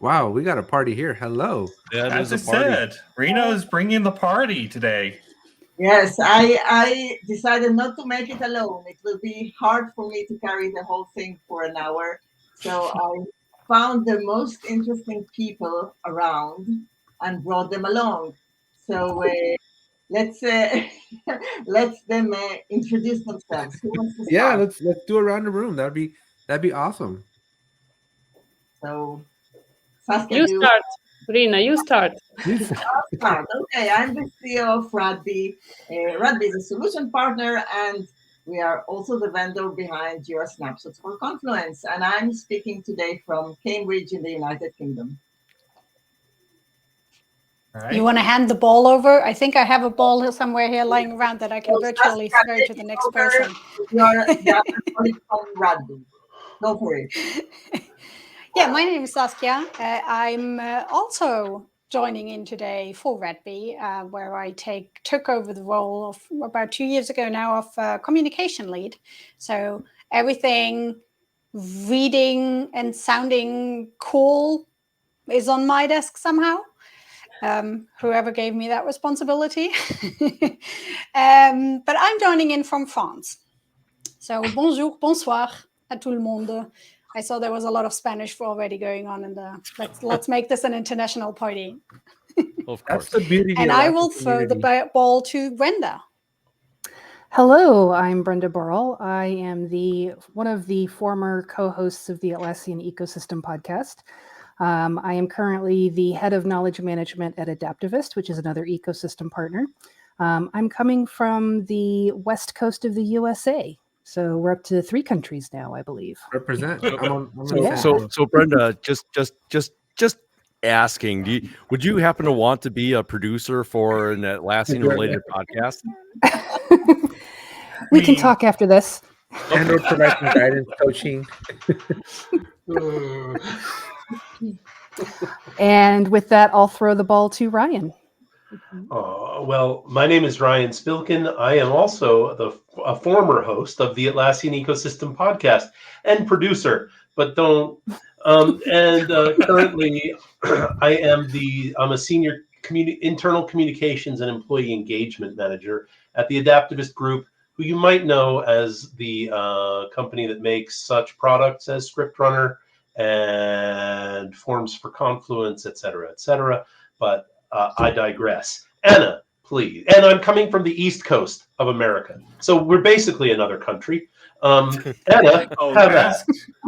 Wow, we got a party here. Hello. As I said, Reno is bringing the party today. Yes, I decided not to make it alone. It will be hard for me to carry the whole thing for an hour. So I found the most interesting people around and brought them along. So let's let them introduce themselves. Who wants to Yeah, start? let's do around the room. That'd be awesome. So Saskia, You start, Rina. You start. I'll start. Okay, I'm the CEO of Radby. Radby is a solution partner, and we are also the vendor behind Jira Snapshots for Confluence. And I'm speaking today from Cambridge in the United Kingdom. Right. You want to hand the ball over? I think I have a ball somewhere here lying around that I can virtually throw to the next person. You're the other colleague from Radby. Go for it. Yeah, my name is Saskia. I'm also joining in today for Radby, where I took over the role of about 2 years ago now of communication lead. So everything reading and sounding cool is on my desk somehow. Whoever gave me that responsibility. But I'm joining in from France. So bonjour, bonsoir à tout le monde. I saw there was a lot of Spanish already going on, and let's make this an international party. Of course. That's the beauty. And I will throw the ball to Brenda. Hello, I'm Brenda Burrell. I am one of the former co-hosts of the Atlassian Ecosystem podcast. I am currently the head of knowledge management at Adaptivist, which is another ecosystem partner. I'm coming from the west coast of the USA. So we're up to 3 countries now, I believe. Represent. So Brenda, just asking, would you happen to want to be a producer for an Atlassian related podcast? We can talk after this. And or provide some guidance, coaching. And with that, I'll throw the ball to Ryan. Well, my name is Ryan Spilkin. I am also a former host of the Atlassian Ecosystem podcast and producer, but don't. Currently, I'm a senior internal communications and employee engagement manager at the Adaptivist Group, who you might know as the company that makes such products as ScriptRunner and Forms for Confluence, et cetera, but I digress. Anna, please. And I'm coming from the East Coast of America, so we're basically another country. Anna,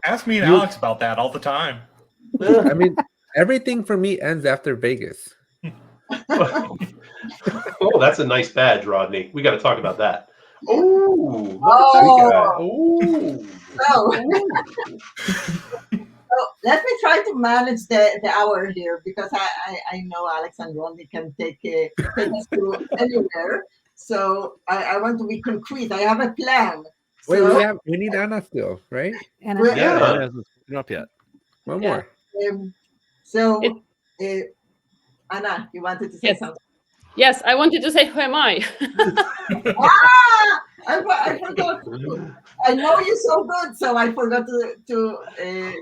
ask me and Alex about that all the time. I mean, everything for me ends after Vegas. Oh, that's a nice badge, Rodney. We got to talk about that. Oh. So let me try to manage the hour here, because I know Alex and Rodney can take us to anywhere. So I want to be concrete. I have a plan. Wait, we need Anna still, right? Anna hasn't up yet. One more. Anna, you wanted to say something? Yes, I wanted to say, who am I? I forgot. I know you so good, so I forgot to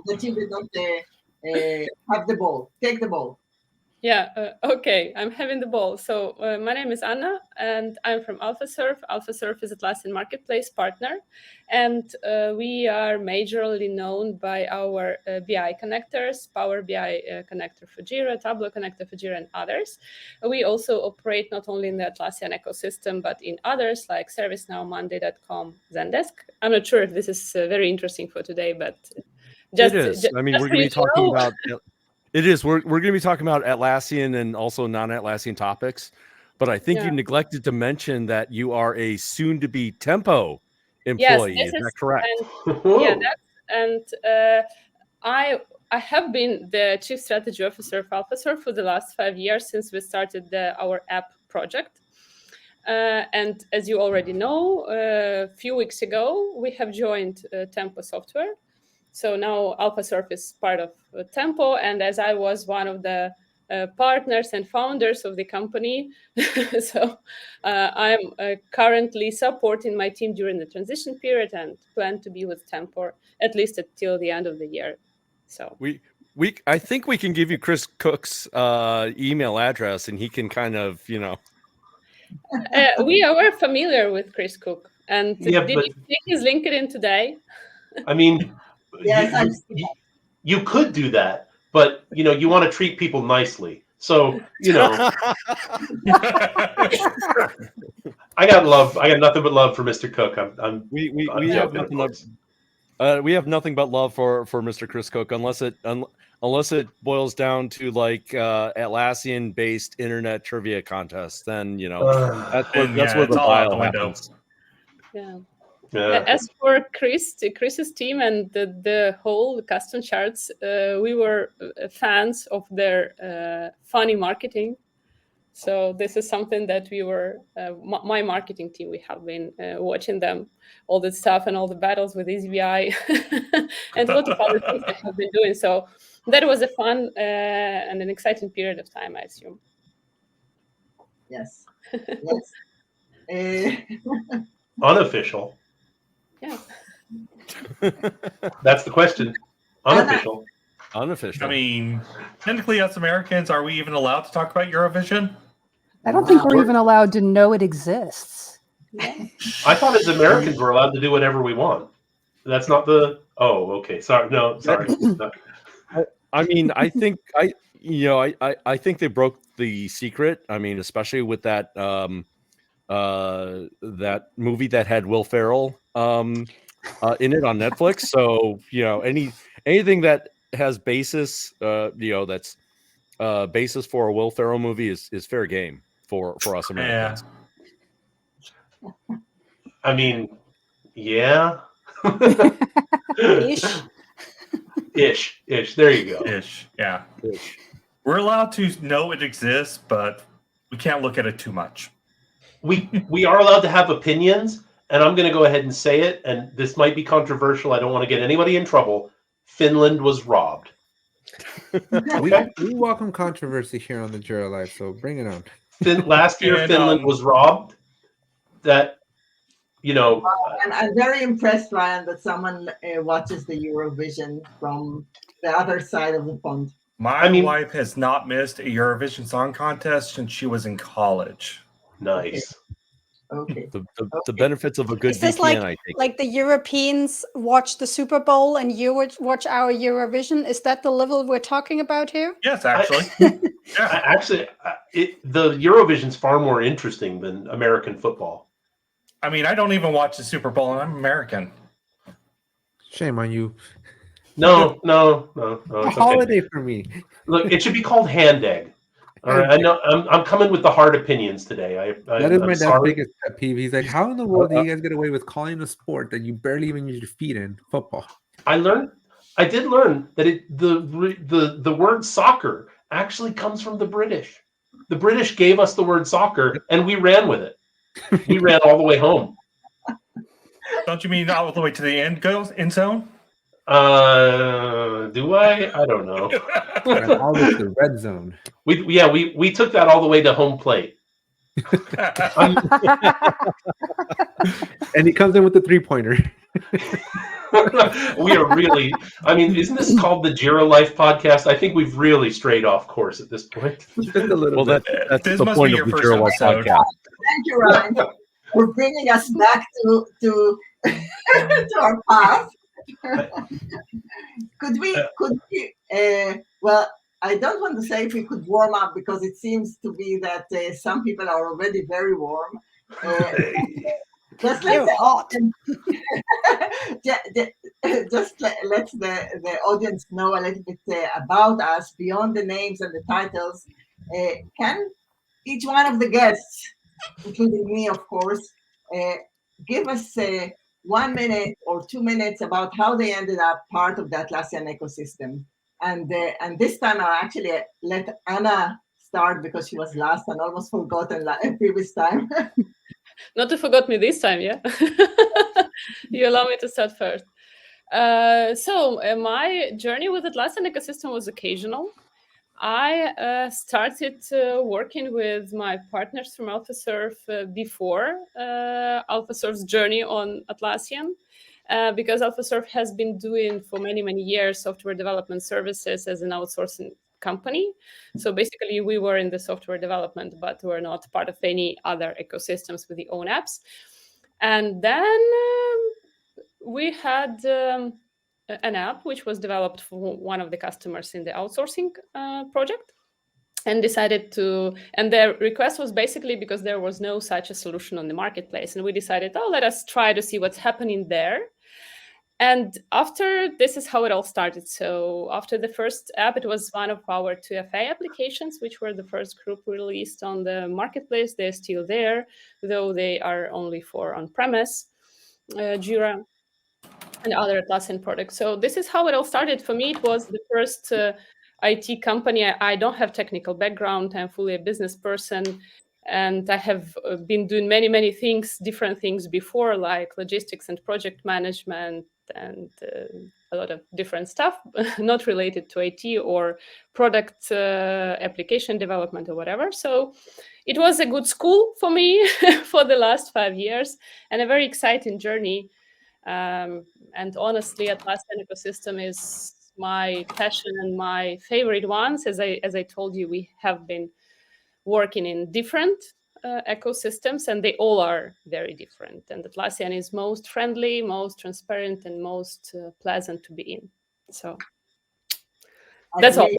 that you did not have the ball. Take the ball. Yeah, okay, I'm having the ball. So my name is Anna, and I'm from AlphaSurf. AlphaSurf is Atlassian Marketplace partner, and we are majorly known by our BI connectors, Power BI connector for Jira, Tableau connector for Jira, and others. We also operate not only in the Atlassian ecosystem, but in others like ServiceNow, Monday.com, Zendesk. I'm not sure if this is very interesting for today, but it is. I mean, we're going to be talking about... It is. We're going to be talking about Atlassian and also non-Atlassian topics, but I think you neglected to mention that you are a soon-to-be Tempo employee. Yes, is that correct? I have been the chief strategy officer of AlphaSurf for the last 5 years since we started our app project. And as you already know, a few weeks ago we have joined Tempo Software. So now AlphaSurf is part of Tempo, and as I was one of the partners and founders of the company, so I'm currently supporting my team during the transition period and plan to be with Tempo at least until the end of the year. So we I think we can give you Chris Cook's email address, and he can kind of, We are familiar with Chris Cook, and Yeah, did but you see his LinkedIn today? I mean, Yes, I've seen that. you could do that, but you want to treat people nicely. So I got love. I got nothing but love for Mr. Cook. I'm we I'm have joking, of nothing course. we have nothing but love for Mr. Chris Cook, unless it boils down to like Atlassian based internet trivia contests. Then that's where the it's all out bile the window. happens. Yeah. Yeah. As for Chris's team and the whole custom charts, we were fans of their funny marketing. So this is something that we were, my marketing team, we have been watching them, all the stuff and all the battles with EasyBI and a lot of other things they have been doing. So that was a fun and an exciting period of time, I assume. Yes. Yes. Unofficial. Yeah. That's the question. Unofficial. Unofficial. I mean, technically, us Americans, are we even allowed to talk about Eurovision? I don't think we're even allowed to know it exists. I thought as Americans we're allowed to do whatever we want. That's not the. Oh, okay. Sorry. No, sorry. I mean, I think I think they broke the secret. I mean, especially with that that movie that had Will Ferrell in it on Netflix. So anything that has basis, that's basis for a Will Ferrell movie is fair game for us Americans. Yeah. I mean, yeah. Ish. There you go. Ish. Yeah. Ish. We're allowed to know it exists, but we can't look at it too much. We are allowed to have opinions, and I'm going to go ahead and say it, and this might be controversial. I don't want to get anybody in trouble. Finland was robbed. Okay. We welcome controversy here on the Jira Life, so bring it on. Last year, Finland was robbed. That, I'm very impressed, Ryan, that someone watches the Eurovision from the other side of the pond. My wife has not missed a Eurovision Song Contest since she was in college. Nice. Okay. The benefits of a good Is this VPN, I think. like the Europeans watch the Super Bowl and you watch our Eurovision? Is that the level we're talking about here? Yes, actually. The Eurovision's far more interesting than American football. I mean, I don't even watch the Super Bowl, and I'm American. Shame on you. No. A holiday for me. Look, it should be called hand egg. All right, I know. I'm coming with the hard opinions today. That is my dad's biggest pet peeve. He's like, "How in the world do you guys get away with calling a sport that you barely even use your feet in football?" I did learn that the word soccer actually comes from the British. The British gave us the word soccer, and we ran with it. We ran all the way home. Don't you mean all the way to the end zone? Do I? I don't know. Always the red zone. We took that all the way to home plate. And he comes in with the 3-pointer. We are really. I mean, isn't this called the Jira Life podcast? I think we've really strayed off course at this point. Just a little bit. That's This the must point be of your the first Jira Life episode. podcast. Thank you, Ryan, for bringing us back to to our path. Could we? Well, I don't want to say if we could warm up because it seems to be that some people are already very warm. Just let the audience know a little bit about us beyond the names and the titles. Can each one of the guests, including me, of course, give us 1 minute or 2 minutes about how they ended up part of the Atlassian ecosystem? And this time I'll actually let Anna start because she was last and almost forgotten previous time. Not to forget me this time, yeah? You allow me to start first. So my journey with Atlassian ecosystem was occasional. I started working with my partners from AlphaSurf before AlphaSurf's journey on Atlassian. because AlphaSurf has been doing for many, many years software development services as an outsourcing company. So basically, we were in the software development, but we're not part of any other ecosystems with the own apps. And then we had an app which was developed for one of the customers in the outsourcing project, and decided to, and the request was basically because there was no such a solution on the marketplace. And we decided, oh, let us try to see what's happening there. And after, this is how it all started. So after the first app, it was one of our 2FA applications, which were the first group released on the marketplace. They're still there, though they are only for on-premise Jira and other Atlassian products. So this is how it all started. For me, it was the first IT company. I don't have technical background. I'm fully a business person. And I have been doing many, many things, different things before, like logistics and project management and a lot of different stuff, not related to IT or product application development or whatever. So it was a good school for me for the last 5 years, and a very exciting journey. And honestly, Atlassian ecosystem is my passion and my favorite ones. As I told you, we have been working in different ecosystems, and they all are very different. And Atlassian is most friendly, most transparent, and most pleasant to be in. So that's all.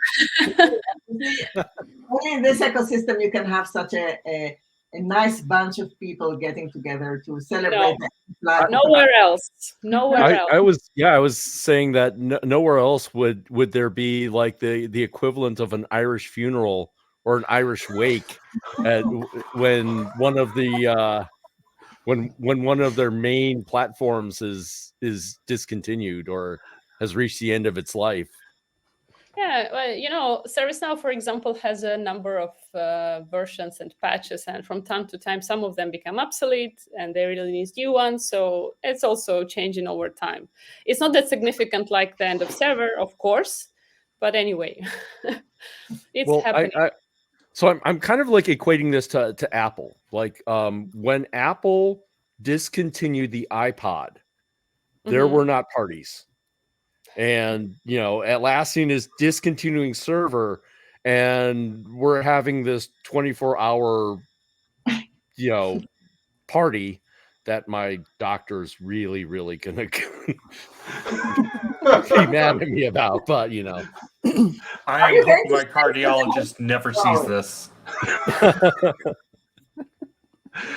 Only in this ecosystem you can have such a nice bunch of people getting together to celebrate. Nowhere else. Nowhere else. I was saying that nowhere else would there be like the equivalent of an Irish funeral or an Irish wake when one of the when one of their main platforms is discontinued or has reached the end of its life. Yeah, well, ServiceNow, for example, has a number of versions and patches, and from time to time, some of them become obsolete, and they really need new ones. So it's also changing over time. It's not that significant like the end of server, of course, but anyway, it's happening. So I'm kind of like equating this to Apple. Like when Apple discontinued the iPod, there were not parties. And, Atlassian is discontinuing server, and we're having this 24-hour, party that my doctor's really, really going to be mad at me about. But, I am hoping my cardiologist never sees this.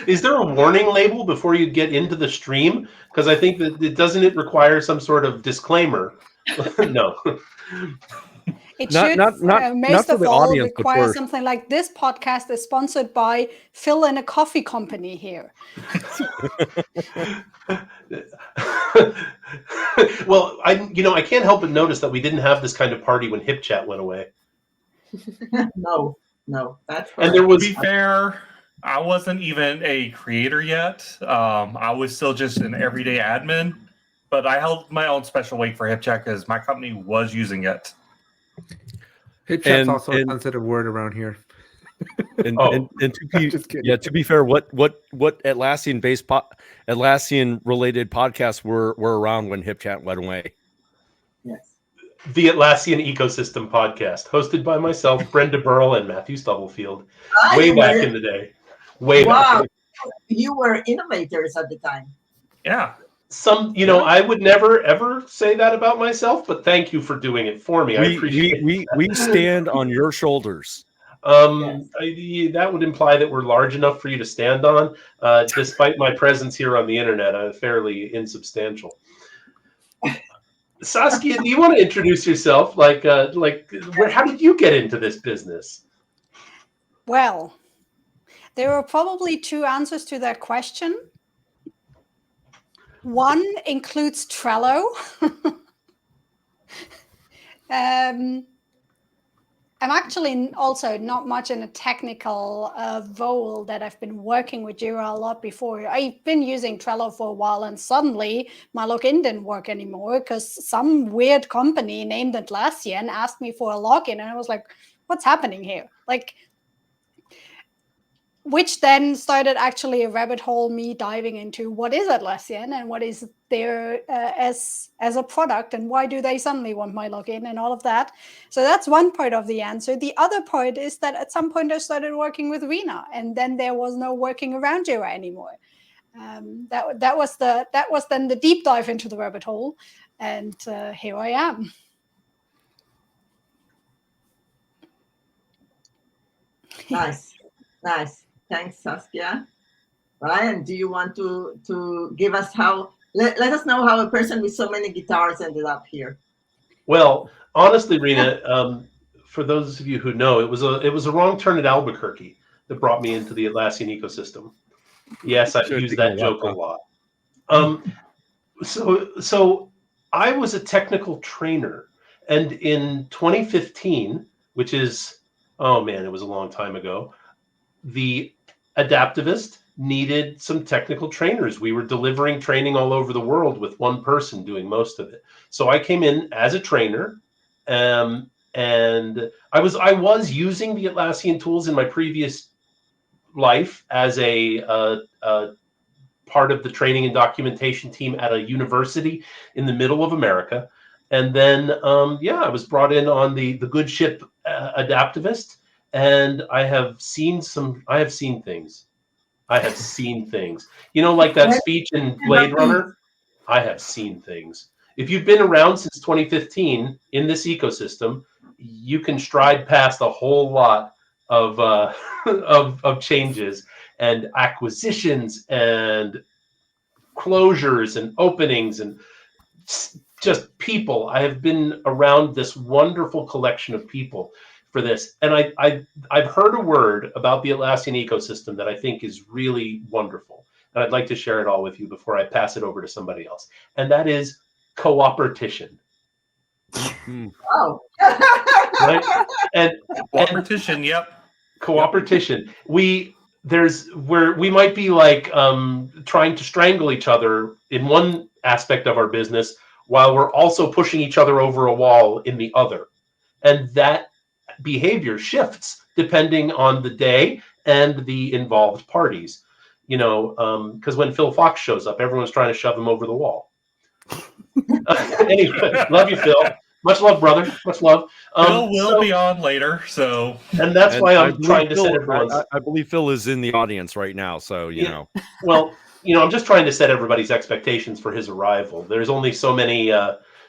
Is there a warning label before you get into the stream? Because I think that it require some sort of disclaimer. No. It should, most of all, require something like this podcast is sponsored by Phil and a coffee company here. Well, I can't help but notice that we didn't have this kind of party when HipChat went away. No, that's correct. And there was, to be fair, I wasn't even a creator yet. I was still just an everyday admin, but I held my own special wake for HipChat because my company was using it. HipChat's also a sensitive word around here. And to be fair, what Atlassian related podcasts were around when HipChat went away? Yes. The Atlassian Ecosystem Podcast, hosted by myself, Brenda Burrell, and Matthew Stubblefield, way back in the day. Back. You were innovators at the time. Yeah. I would never ever say that about myself, but thank you for doing it for me. I appreciate it. We stand on your shoulders. That would imply that we're large enough for you to stand on. Despite my presence here on the internet, I'm fairly insubstantial. Saskia, do you want to introduce yourself? How did you get into this business? Well, there are probably two answers to that question. One includes Trello. I'm actually also not much in a technical role that I've been working with Jira a lot before. I've been using Trello for a while, and suddenly my login didn't work anymore because some weird company named Atlassian asked me for a login, and I was like, what's happening here? which then started actually a rabbit hole, me diving into what is Atlassian and what is there as a product, and why do they suddenly want my login and all of that. So that's one part of the answer. The other part is that at some point I started working with Rena, and then there was no working around Jira anymore. That was then the deep dive into the rabbit hole, and here I am. Nice. Thanks, Saskia. Ryan, do you want to give us let us know how a person with so many guitars ended up here? Well, honestly, Rena, for those of you who know, it was a wrong turn at Albuquerque that brought me into the Atlassian ecosystem. Yes, I've used that joke a lot. So I was a technical trainer, and in 2015, which is, oh man, it was a long time ago, the Adaptivist needed some technical trainers. We were delivering training all over the world with one person doing most of it. So I came in as a trainer, and I was using the Atlassian tools in my previous life as a part of the training and documentation team at a university in the middle of America. And then, I was brought in on the good ship Adaptivist, and I have seen things. You know, like that speech in Blade Runner? I have seen things. If you've been around since 2015 in this ecosystem, you can stride past a whole lot of of changes and acquisitions and closures and openings and just people. I have been around this wonderful collection of people for this, and I've heard a word about the Atlassian ecosystem that I think is really wonderful, and I'd like to share it all with you before I pass it over to somebody else, and that is cooperation. Oh, right, and cooperation. Yep, cooperation. We might be like trying to strangle each other in one aspect of our business, while we're also pushing each other over a wall in the other, and that behavior shifts depending on the day and the involved parties. You know, because when Phil Fox shows up, everyone's trying to shove him over the wall. Anyway, love you, Phil. Much love, brother. Much love. Phil will be on later, and that's why I'm trying to set everyone's. I believe Phil is in the audience right now, so you know. Well, you know, I'm just trying to set everybody's expectations for his arrival. There's only so many,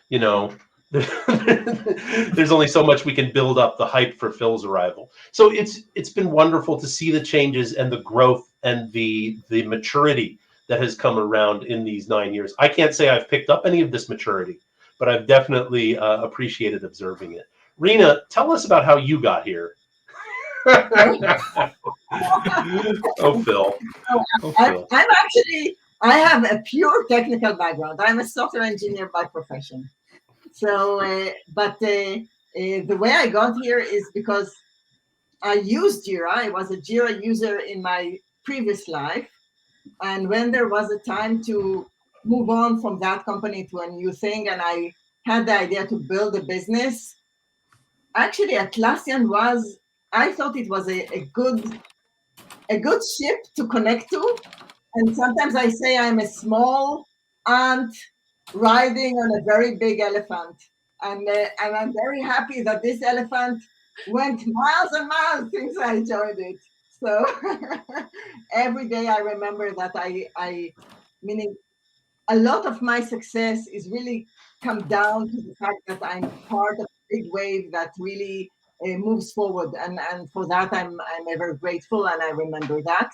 you know, there's only so much we can build up the hype for Phil's arrival. So it's been wonderful to see the changes and the growth and the maturity that has come around in these 9 years. I can't say I've picked up any of this maturity, but I've definitely appreciated observing it. Rena, tell us about how you got here. Oh, Phil. I have a pure technical background. I'm a software engineer by profession. So, the way I got here is because I used Jira. I was a Jira user in my previous life. And when there was a time to move on from that company to a new thing, and I had the idea to build a business, actually Atlassian I thought it was a good ship to connect to. And sometimes I say I'm a small ant riding on a very big elephant. And I'm very happy that this elephant went miles and miles since I joined it. So every day I remember that meaning a lot of my success is really come down to the fact that I'm part of a big wave that really moves forward. And for that, I'm ever grateful, and I remember that.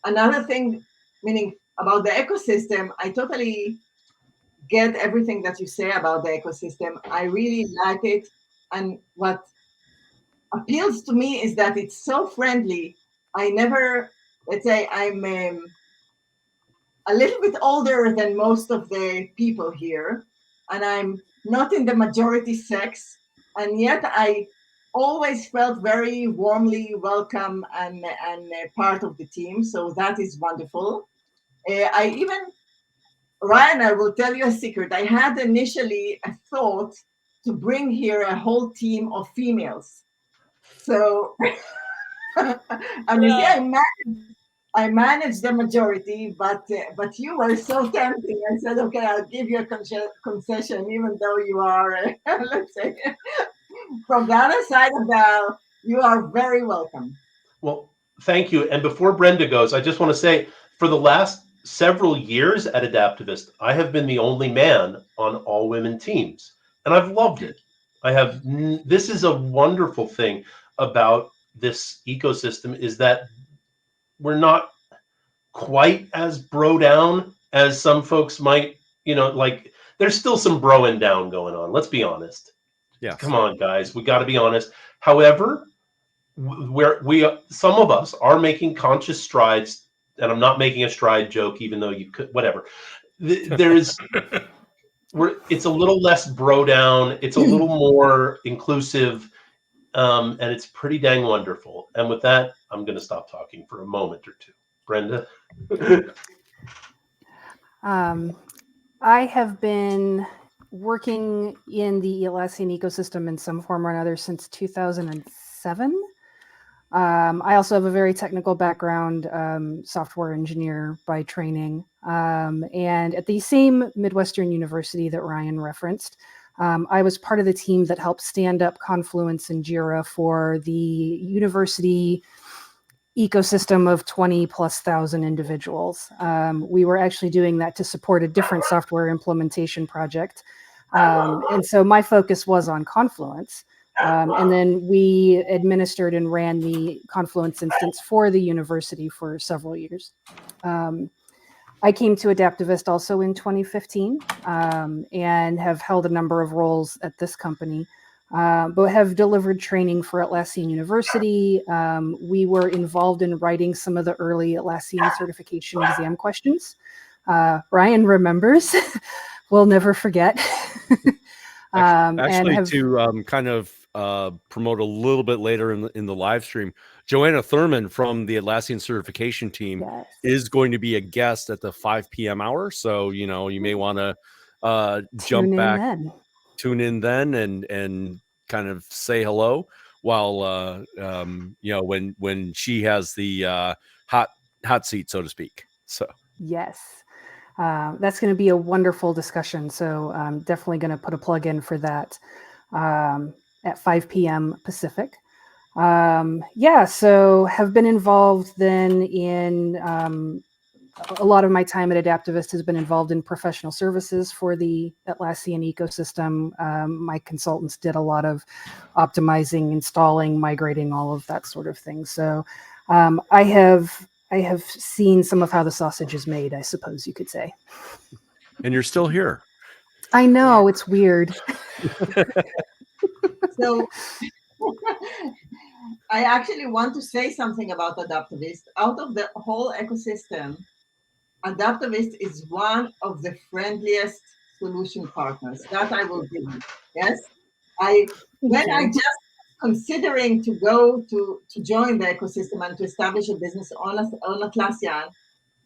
Another thing, meaning about the ecosystem, I totally get everything that you say about the ecosystem. I really like it. And what appeals to me is that it's so friendly. Let's say I'm a little bit older than most of the people here, and I'm not in the majority sex, and yet I always felt very warmly welcome and part of the team. So that is wonderful. Ryan, I will tell you a secret. I had initially a thought to bring here a whole team of females. So And you see, I managed the majority, but you were so tempting. I said, okay, I'll give you a concession, even though you are, let's say, from the other side of the aisle, you are very welcome. Well, thank you. And before Brenda goes, I just want to say, for the last several years at Adaptivist, I have been the only man on all women teams, and I've loved it. This is a wonderful thing about this ecosystem, is that we're not quite as bro down as some folks might, like there's still some broing down going on. Let's be honest. Yeah. Come on, guys. We got to be honest. However, some of us are making conscious strides, and I'm not making a stride joke, even though you could, whatever. It's a little less bro down. It's a little more inclusive. And it's pretty dang wonderful. And with that, I'm going to stop talking for a moment or two. Brenda? I have been working in the Atlassian ecosystem in some form or another since 2007. I also have a very technical background, software engineer by training. And at the same Midwestern University that Ryan referenced, I was part of the team that helped stand up Confluence and Jira for the university ecosystem of 20,000+ individuals. We were actually doing that to support a different software implementation project. And so my focus was on Confluence. And then we administered and ran the Confluence instance for the university for several years. I came to Adaptivist also in 2015 and have held a number of roles at this company. But have delivered training for Atlassian University. We were involved in writing some of the early Atlassian certification exam questions. Ryan remembers. We'll never forget. To kind of promote a little bit later in the live stream, Joanna Thurman from the Atlassian certification team is going to be a guest at the 5 p.m. hour. So, you may want to jump back. Tune in then and kind of say hello while when she has the hot seat, so to speak. So yes, that's going to be a wonderful discussion. So I'm definitely going to put a plug in for that at 5 p.m. Pacific. So have been involved then in a lot of my time at Adaptivist has been involved in professional services for the Atlassian ecosystem. My consultants did a lot of optimizing, installing, migrating, all of that sort of thing. So I have seen some of how the sausage is made, I suppose you could say. And you're still here. I know, it's weird. So I actually want to say something about Adaptivist. Out of the whole ecosystem, Adaptivist is one of the friendliest solution partners. That I will give you. Yes, when I just considering to go to join the ecosystem and to establish a business on Atlassian,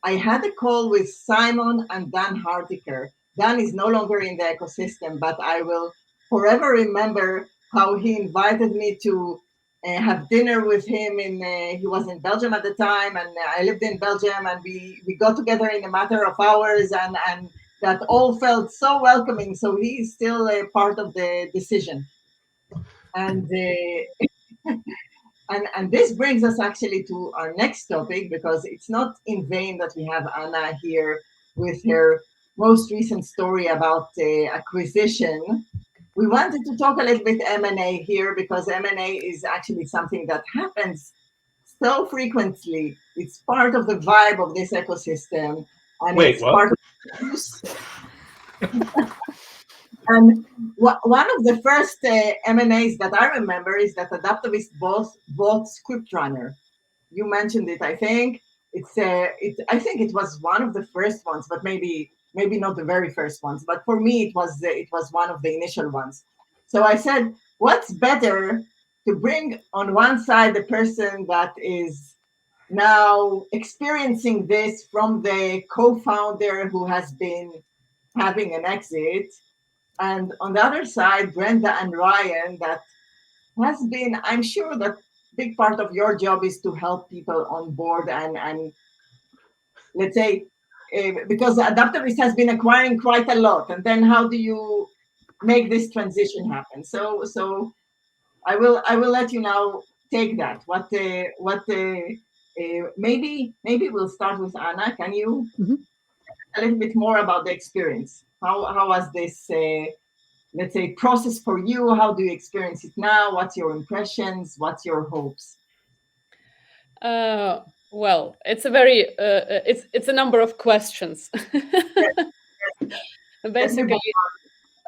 I had a call with Simon and Dan Hardiker. Dan is no longer in the ecosystem, but I will forever remember how he invited me to have dinner with him. He was in Belgium at the time, and I lived in Belgium, and we got together in a matter of hours, and that all felt so welcoming. So he is still a part of the decision. And and this brings us actually to our next topic, because it's not in vain that we have Anna here with her most recent story about acquisition. We wanted to talk a little bit M&A here, because M&A is actually something that happens so frequently. It's part of the vibe of this ecosystem. And Wait, what? And one of the first M&As that I remember is that Adaptivist bought ScriptRunner. You mentioned it, I think. I think it was one of the first ones, but maybe not the very first ones. But for me, it was one of the initial ones. So I said, what's better to bring on one side the person that is now experiencing this from the co-founder who has been having an exit, and on the other side, Brenda and Ryan, that has been, I'm sure that big part of your job is to help people on board and let's say, because Adaptavist has been acquiring quite a lot, and then how do you make this transition happen? So I will let you now take that. Maybe we'll start with Anna. Can you a little bit more about the experience? How was this let's say process for you? How do you experience it now? What's your impressions? What's your hopes? Well, it's a very it's a number of questions. Basically,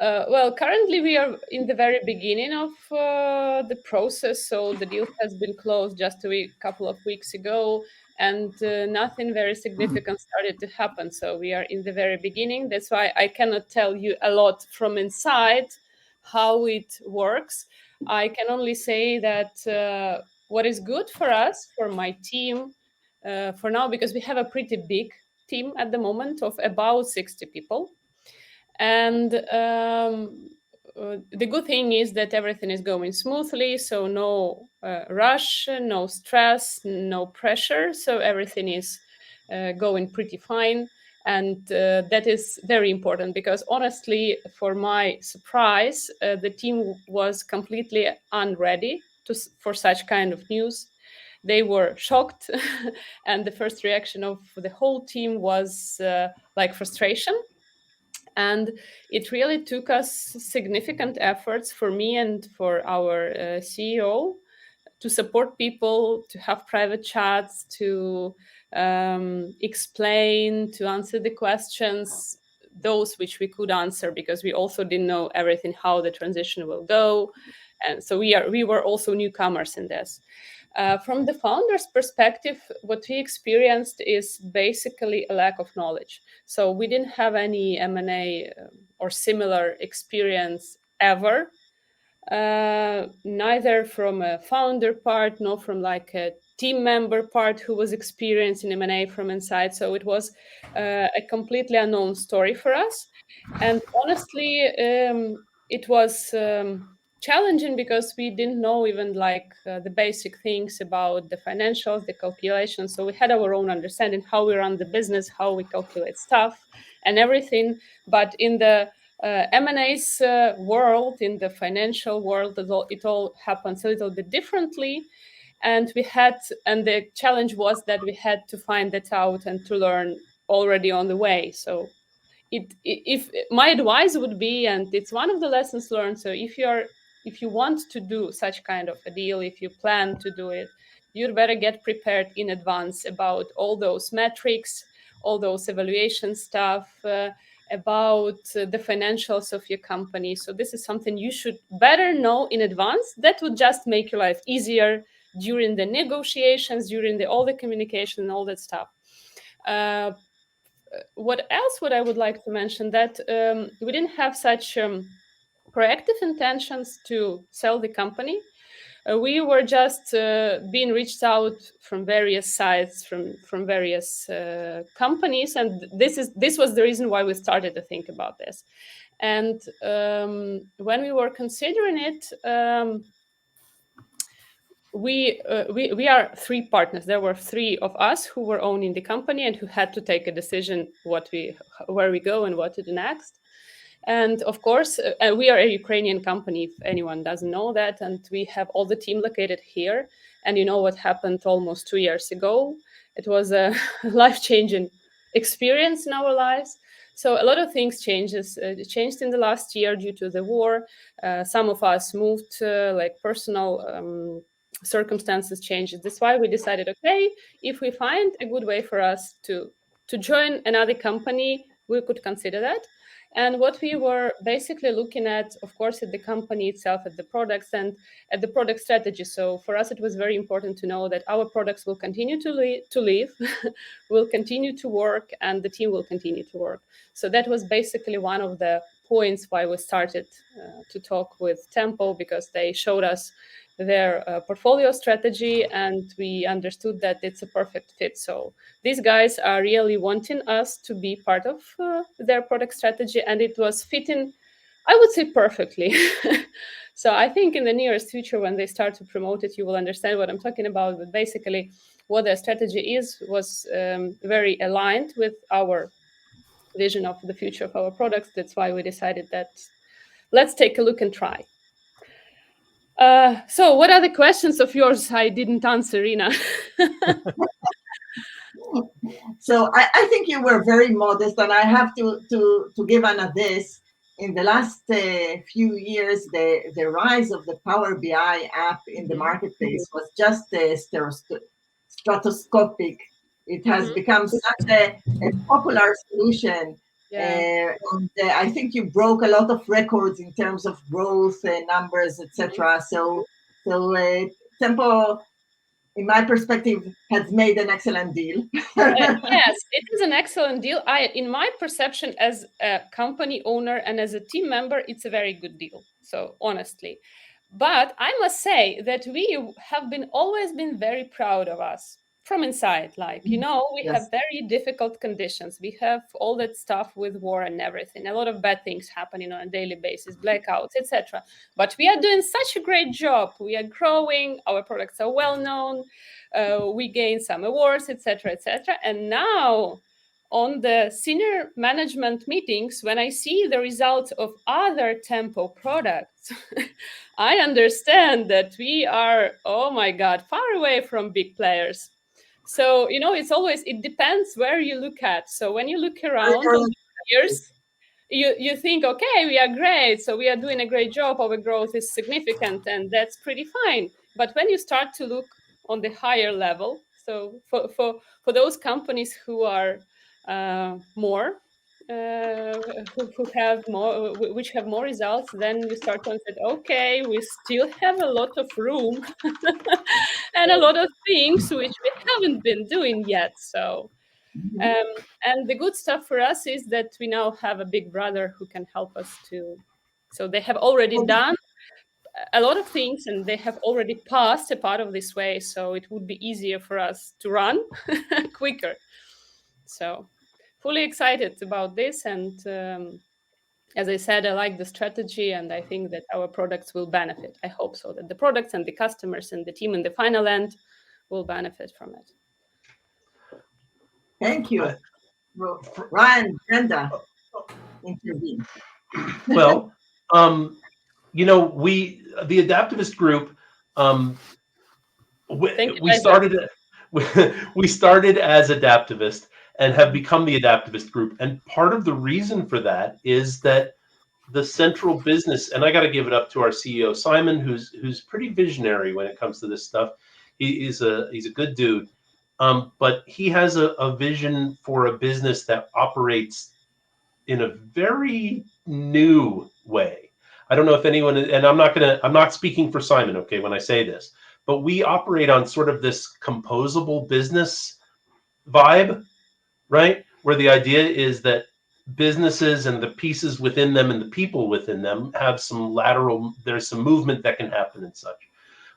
well, currently we are in the very beginning of the process. So the deal has been closed just a couple of weeks ago, and nothing very significant started to happen. So we are in the very beginning. That's why I cannot tell you a lot from inside how it works. I can only say that what is good for us, for my team, for now, because we have a pretty big team at the moment of about 60 people. And the good thing is that everything is going smoothly, so no rush, no stress, no pressure. So everything is going pretty fine. And that is very important because honestly, for my surprise, the team was completely unready for such kind of news. They were shocked. And the first reaction of the whole team was like frustration. And it really took us significant efforts for me and for our CEO to support people, to have private chats, to explain, to answer the questions, those which we could answer, because we also didn't know everything, how the transition will go. And so we were also newcomers in this. From the founder's perspective, what we experienced is basically a lack of knowledge. So we didn't have any M&A or similar experience ever, neither from a founder part, nor from like a team member part who was experienced in M&A from inside. So it was a completely unknown story for us. And honestly, it was challenging because we didn't know even like the basic things about the financials, the calculations. So we had our own understanding how we run the business, how we calculate stuff and everything. But in the M&A's world, in the financial world, it all happens a little bit differently. And the challenge was that we had to find that out and to learn already on the way. So if my advice would be, and it's one of the lessons learned, so if you want to do such kind of a deal, if you plan to do it, you'd better get prepared in advance about all those metrics, all those evaluation stuff, about the financials of your company. So this is something you should better know in advance. That would just make your life easier during the negotiations, during all the communication and all that stuff. What else would I would like to mention? That we didn't have such proactive intentions to sell the company. We were just being reached out from various sites, from various companies, and this was the reason why we started to think about this. And when we were considering it, we are three partners. There were three of us who were owning the company and who had to take a decision where we go and what to do next. And of course, we are a Ukrainian company, if anyone doesn't know that, and we have all the team located here. And you know what happened almost 2 years ago? It was a life-changing experience in our lives. So a lot of things changed in the last year due to the war. Some of us moved, like personal circumstances changed. That's why we decided, okay, if we find a good way for us to join another company, we could consider that. And what we were basically looking at, of course, at the company itself, at the products and at the product strategy. So for us, it was very important to know that our products will continue to live, will continue to work, and the team will continue to work. So that was basically one of the points why we started to talk with Tempo, because they showed us their portfolio strategy, and we understood that it's a perfect fit. So these guys are really wanting us to be part of their product strategy, and it was fitting, I would say, perfectly. So I think in the nearest future, when they start to promote it, you will understand what I'm talking about. But basically, what their strategy was very aligned with our vision of the future of our products. That's why we decided that let's take a look and try. So what are the questions of yours I didn't answer, Rina? So I think you were very modest, and I have to give Anna this. In the last few years, the rise of the Power BI app in the marketplace was just stratoscopic. It has become such a popular solution. Yeah. And I think you broke a lot of records in terms of growth, numbers, etc. So Tempo, in my perspective, has made an excellent deal. Yes, it is an excellent deal. In my perception as a company owner and as a team member, it's a very good deal. So honestly, but I must say that we have always been very proud of us from inside. Like, we Yes. have very difficult conditions. We have all that stuff with war and everything. A lot of bad things happening on a daily basis, blackouts, etc. But we are doing such a great job. We are growing. Our products are well known. We gain some awards, etc., etc. And now, on the senior management meetings, when I see the results of other Tempo products, I understand that we are, oh my God, far away from big players. So, it depends where you look at. So when you look around on the years, you think, okay, we are great. So we are doing a great job. Our growth is significant, and that's pretty fine. But when you start to look on the higher level, so for those companies who are who have more, which have more results, then you start to say, okay, we still have a lot of room and a lot of things which we haven't been doing yet. So, and the good stuff for us is that we now have a big brother who can help us to. So they have already done a lot of things, and they have already passed a part of this way. So it would be easier for us to run quicker. So fully excited about this. And as I said, I like the strategy, and I think that our products will benefit. I hope so, that the products and the customers and the team in the final end will benefit from it. Thank you. Ryan, Brenda, intervene. Well, the Adaptivist group, we started as Adaptivist and have become the Adaptivist group. And part of the reason for that is that the central business, and I got to give it up to our CEO Simon, who's pretty visionary when it comes to this stuff. He's a good dude, but he has a vision for a business that operates in a very new way. I don't know if anyone, and I'm not speaking for Simon, okay, when I say this, but we operate on sort of this composable business vibe, right? Where the idea is that businesses and the pieces within them and the people within them have there's some movement that can happen and such.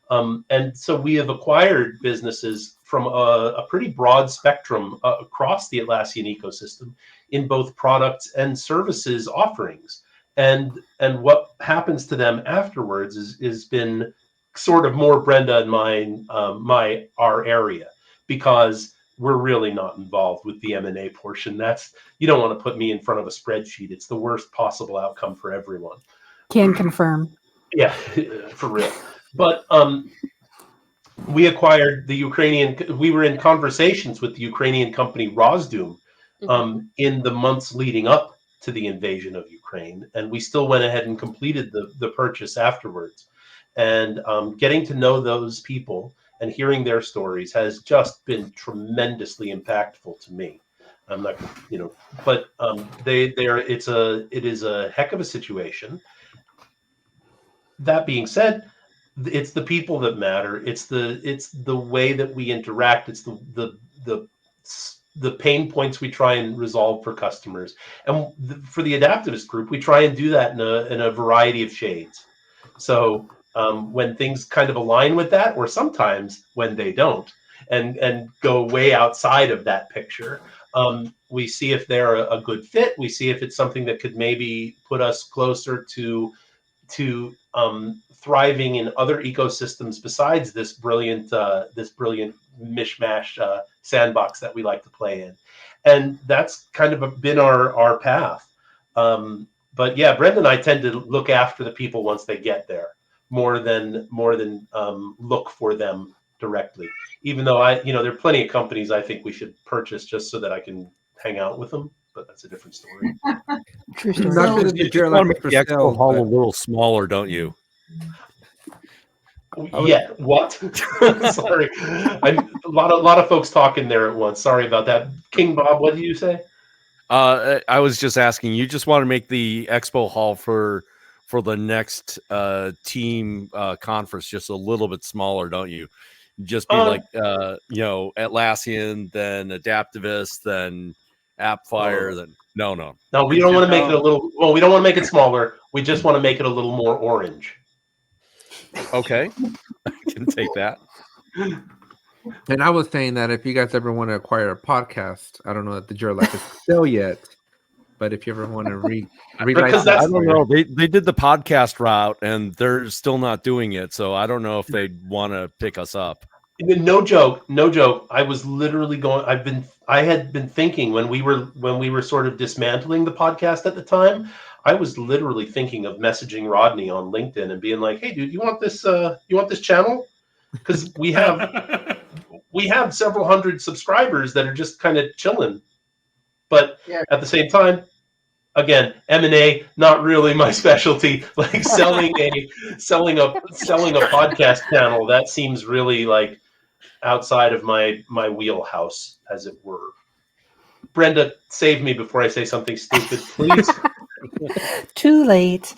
And so we have acquired businesses from a pretty broad spectrum across the Atlassian ecosystem in both products and services offerings. And what happens to them afterwards is been sort of more Brenda and mine, our area, because we're really not involved with the M&A portion. You don't want to put me in front of a spreadsheet. It's the worst possible outcome for everyone. Can confirm. Yeah, for real. But we acquired the Ukrainian. We were in conversations with the Ukrainian company Rozdum in the months leading up to the invasion of Ukraine, and we still went ahead and completed the purchase afterwards. And getting to know those people and hearing their stories has just been tremendously impactful to me. I'm not, but it is a heck of a situation. That being said, it's the people that matter. It's the way that we interact. It's the pain points we try and resolve for customers. And for the Adaptivist group, we try and do that in a variety of shades. So when things kind of align with that, or sometimes when they don't, and go way outside of that picture, we see if they're a good fit. We see if it's something that could maybe put us closer to to thriving in other ecosystems besides this brilliant mishmash sandbox that we like to play in, and that's kind of been our path. But yeah, Brenda and I tend to look after the people once they get there more than look for them directly. Even though there are plenty of companies I think we should purchase just so that I can hang out with them, but that's a different story. True story. Not good at You the just Jira want to Life make for the expo sale, hall a but- little smaller, don't you? Yeah, what? Sorry, a lot of folks talking there at once. Sorry about that. King Bob, what did you say? I was just asking. You just want to make the expo hall for the next team conference just a little bit smaller, don't you? Just be like Atlassian, then Adaptivist, then AppFire, then no. No, we don't want to make it a little. Well, we don't want to make it smaller. We just want to make it a little more orange. Okay, I can take that. And I was saying that if you guys ever want to acquire a podcast, I don't know that the Jira Life is still yet, but if you ever want to Because I don't know. They did the podcast route and they're still not doing it, so I don't know if they'd want to pick us up. No joke. I was literally going. I had been thinking when we were sort of dismantling the podcast at the time. I was literally thinking of messaging Rodney on LinkedIn and being like, "Hey, dude, you want this channel? Because we have several hundred subscribers that are just kind of chilling, but at the same time, again, M&A not really my specialty. Like selling a podcast channel, that seems really like outside of my wheelhouse, as it were." Brenda, save me before I say something stupid, please. Too late.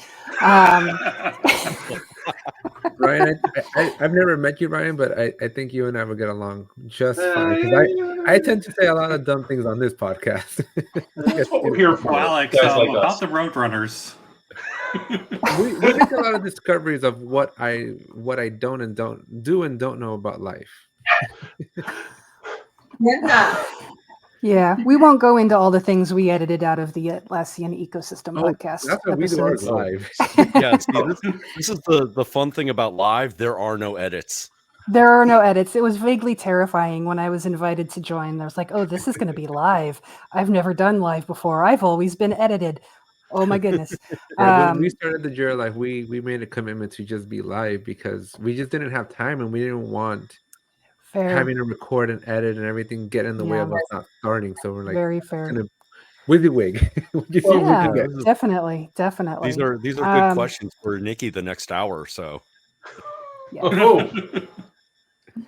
Ryan, I've never met you, Ryan, but I think you and I would get along just fine. Because I tend to say a lot of dumb things on this podcast. That's what we're here for. Well, Alex, guys like about us. the Roadrunners. we make a lot of discoveries of what I don't and don't do and don't know about life. Yeah, we won't go into all the things we edited out of the Atlassian ecosystem podcast. That's what we do ours live. Yeah, see, this is the fun thing about live. There are no edits. There are no edits. It was vaguely terrifying when I was invited to join. I was like, oh, this is going to be live. I've never done live before. I've always been edited. Oh my goodness. When we started the Jira Life, we made a commitment to just be live because we just didn't have time and we didn't want having to record and edit and everything get in the way of us not starting. So we're like, very fair. WYSIWYG. Yeah, definitely. These are good questions for Nikki the next hour. So, yeah. Oh,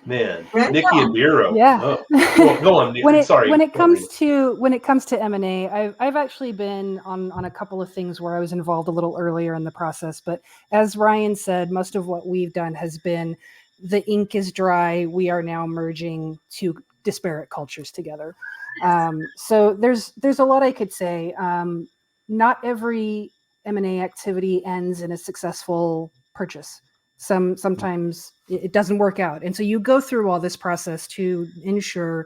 man, Nikki and Miro. Yeah. Oh. Go on. When it comes to M&A, I've actually been on a couple of things where I was involved a little earlier in the process. But as Ryan said, most of what we've done has been the ink is dry. We are now merging two disparate cultures together. So there's a lot I could say. Not every M&A activity ends in a successful purchase. Sometimes it doesn't work out. And so you go through all this process to ensure,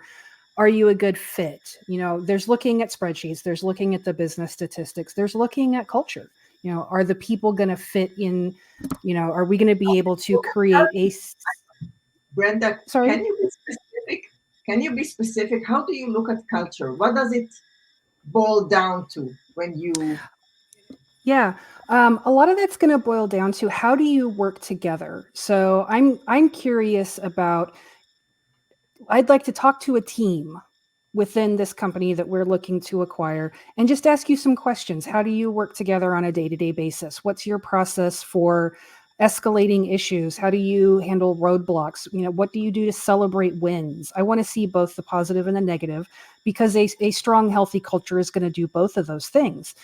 are you a good fit? There's looking at spreadsheets, there's looking at the business statistics, there's looking at culture. Are the people going to fit in? Are we going to be able to create a... Brenda, sorry? Can you be specific? Can you be specific? How do you look at culture? What does it boil down to when you... Yeah, a lot of that's going to boil down to how do you work together? So I'm curious about, I'd like to talk to a team within this company that we're looking to acquire and just ask you some questions. How do you work together on a day-to-day basis? What's your process for escalating issues? How do you handle roadblocks? What do you do to celebrate wins? I want to see both the positive and the negative, because a strong, healthy culture is going to do both of those things.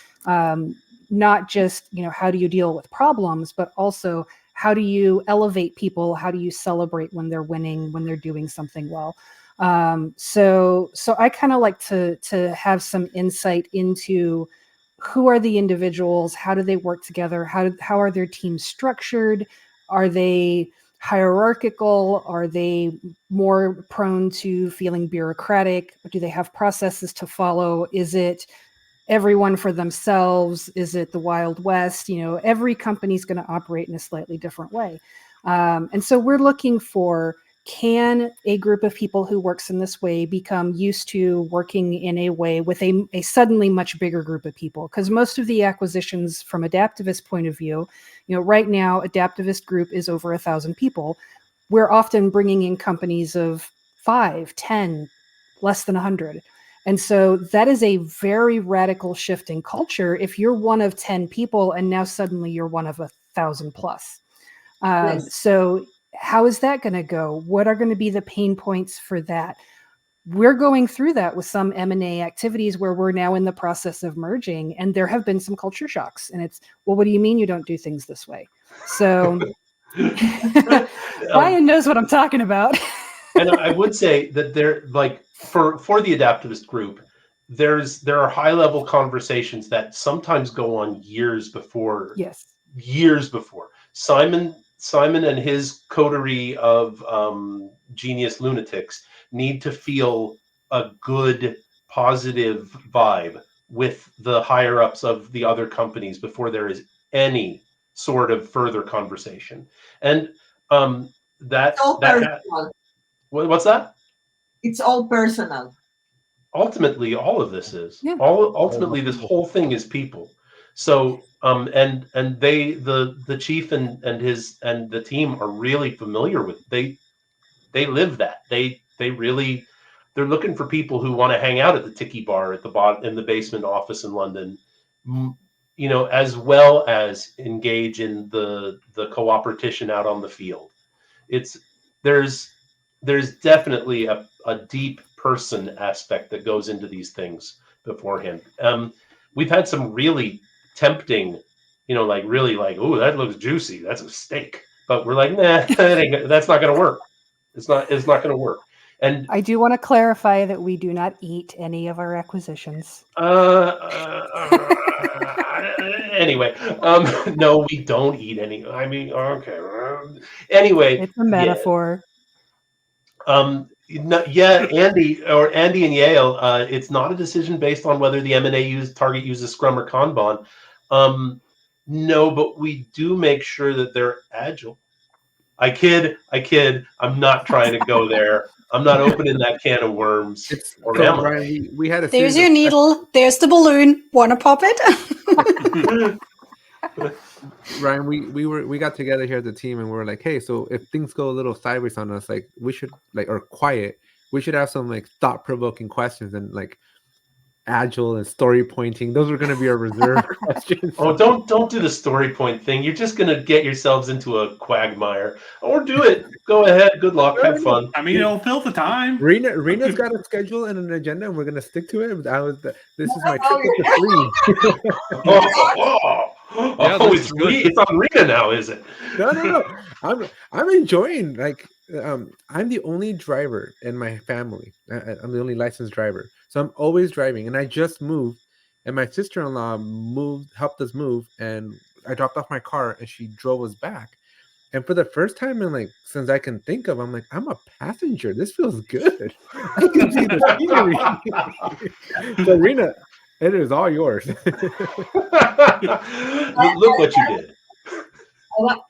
Not just, how do you deal with problems, but also how do you elevate people? How do you celebrate when they're winning, when they're doing something well? So I kind of like to have some insight into who are the individuals, how do they work together, how are their teams structured, are they hierarchical, are they more prone to feeling bureaucratic, do they have processes to follow, is it everyone for themselves? Is it the Wild West? Every company's going to operate in a slightly different way. And so we're looking for, can a group of people who works in this way become used to working in a way with a suddenly much bigger group of people? Because most of the acquisitions from Adaptivist point of view, right now, Adaptivist group is over 1,000 people. We're often bringing in companies of 5, 10, less than 100. And so that is a very radical shift in culture if you're one of 10 people and now suddenly you're one of 1,000 plus. Yes. So how is that going to go? What are going to be the pain points for that? We're going through that with some M&A activities where we're now in the process of merging, and there have been some culture shocks. And it's, well, what do you mean you don't do things this way? So Ryan knows what I'm talking about. And I would say that there, like for the Adaptivist group, there are high level conversations that sometimes go on years before. Yes. Years before. Simon and his coterie of genius lunatics need to feel a good, positive vibe with the higher ups of the other companies before there is any sort of further conversation. And It's all personal. What's that? It's all personal. Ultimately, all of this is. Yeah. Ultimately, this whole thing is people. So and they, the chief and the team are really familiar with they live that. They're looking for people who want to hang out at the tiki bar at the bottom in the basement office in London, as well as engage in the cooperation out on the field. There's definitely a deep person aspect that goes into these things beforehand. We've had some really tempting, really like, oh, that looks juicy. That's a steak. But we're like, nah, that's not going to work. It's not going to work. And I do want to clarify that we do not eat any of our acquisitions. Anyway, no, we don't eat any. I mean, okay. Anyway, it's a metaphor. Yeah, Andy and Yale. It's not a decision based on whether the M&A target uses Scrum or Kanban. No, but we do make sure that they're agile. I kid. I'm not trying to go there. I'm not opening that can of worms. Ryan, we had a There's your needle. There's the balloon. Want to pop it? Ryan, we got together here at the team and we were like, hey, so if things go a little sideways on us, like we should or quiet, we should have some like thought-provoking questions and like agile and story pointing. Those are going to be our reserve questions. Oh, don't do the story point thing. You're just going to get yourselves into a quagmire. Or do it. Go ahead. Good luck. Have fun. I mean, it'll fill the time. Rena's got a schedule and an agenda, and we're going to stick to it. This is my trip with the free. It's on Rena now, is it? No. I'm enjoying, like, I'm the only driver in my family. I'm the only licensed driver, so I'm always driving. And I just moved, and my sister-in-law helped us move, and I dropped off my car, and she drove us back. And for the first time in like since I can think of, I'm like, I'm a passenger. This feels good. I can see the scenery. So Rena, it is all yours. Look what you did.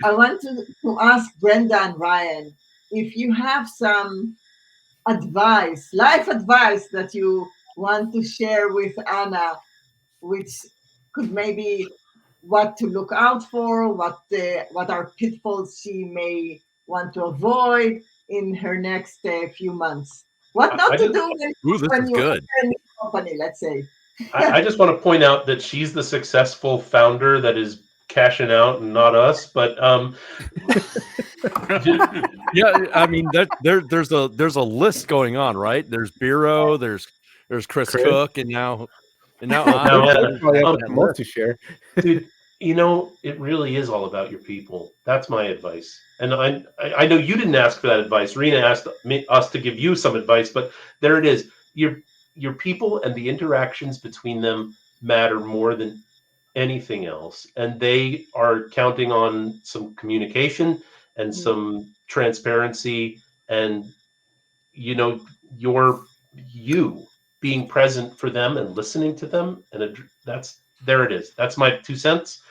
I want to ask Brenda and Ryan if you have some life advice that you want to share with Anna, which could maybe what to look out for, what are pitfalls she may want to avoid in her next few months. What not to do when you enter a new company, let's say. I just want to point out that she's the successful founder that is cashing out and not us, but yeah, I mean there's a list going on, right? There's Bureau, there's Chris Cook, and now more to share. Dude, it really is all about your people. That's my advice. And I know you didn't ask for that advice. Rena asked us to give you some advice, but there it is. Your people and the interactions between them matter more than anything else. And they are counting on some communication and some transparency and, you're you. being present for them and listening to them. And there it is. That's my 2 cents.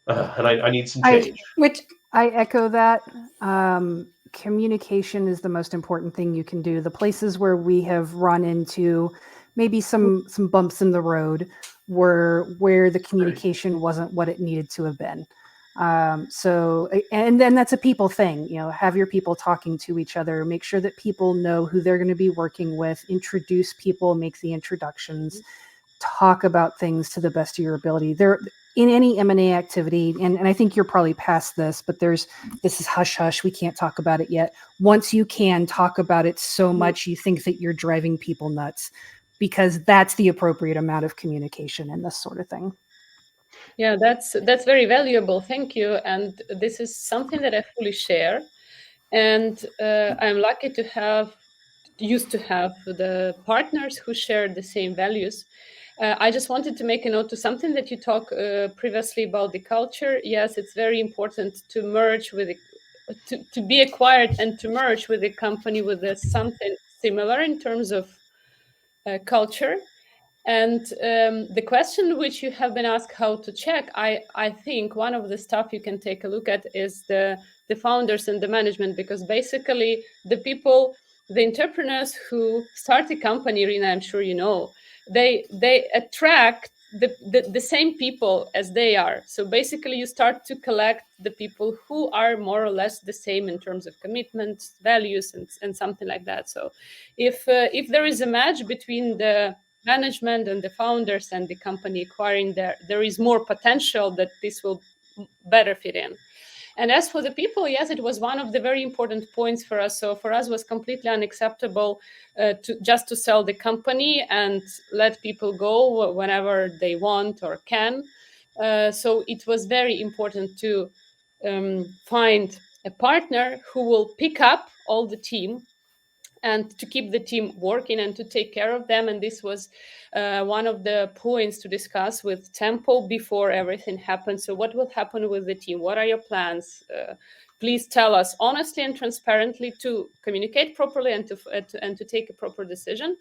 And I need some change. I echo that. Communication is the most important thing you can do. The places where we have run into maybe some bumps in the road were where the communication wasn't what it needed to have been. And then that's a people thing, have your people talking to each other, make sure that people know who they're going to be working with, introduce people, make the introductions, talk about things to the best of your ability. There, in any M&A activity, and I think you're probably past this, but this is hush hush. We can't talk about it yet. Once you can talk about it so much, you think that you're driving people nuts, because that's the appropriate amount of communication in this sort of thing. Yeah, that's very valuable. Thank you. And this is something that I fully share. And I'm lucky to used to have the partners who share the same values. I just wanted to make a note to something that you talked previously about the culture. Yes, it's very important to merge with to be acquired and to merge with a company with something similar in terms of culture. And the question which you have been asked how to check, I think one of the stuff you can take a look at is the founders and the management, because basically the people, the entrepreneurs who start a company, Rina, I'm sure you know, they attract the same people as they are. So basically you start to collect the people who are more or less the same in terms of commitment, values, and something like that. So if there is a match between the management and the founders and the company acquiring, there is more potential that this will better fit in. And as for the people, yes, it was one of the very important points for us. So for us, it was completely unacceptable to sell the company and let people go whenever they want or can. So it was very important to find a partner who will pick up all the team and to keep the team working and to take care of them. And this was one of the points to discuss with Tempo before everything happened. So what will happen with the team? What are your plans? Please tell us honestly and transparently to communicate properly and to take a proper decision.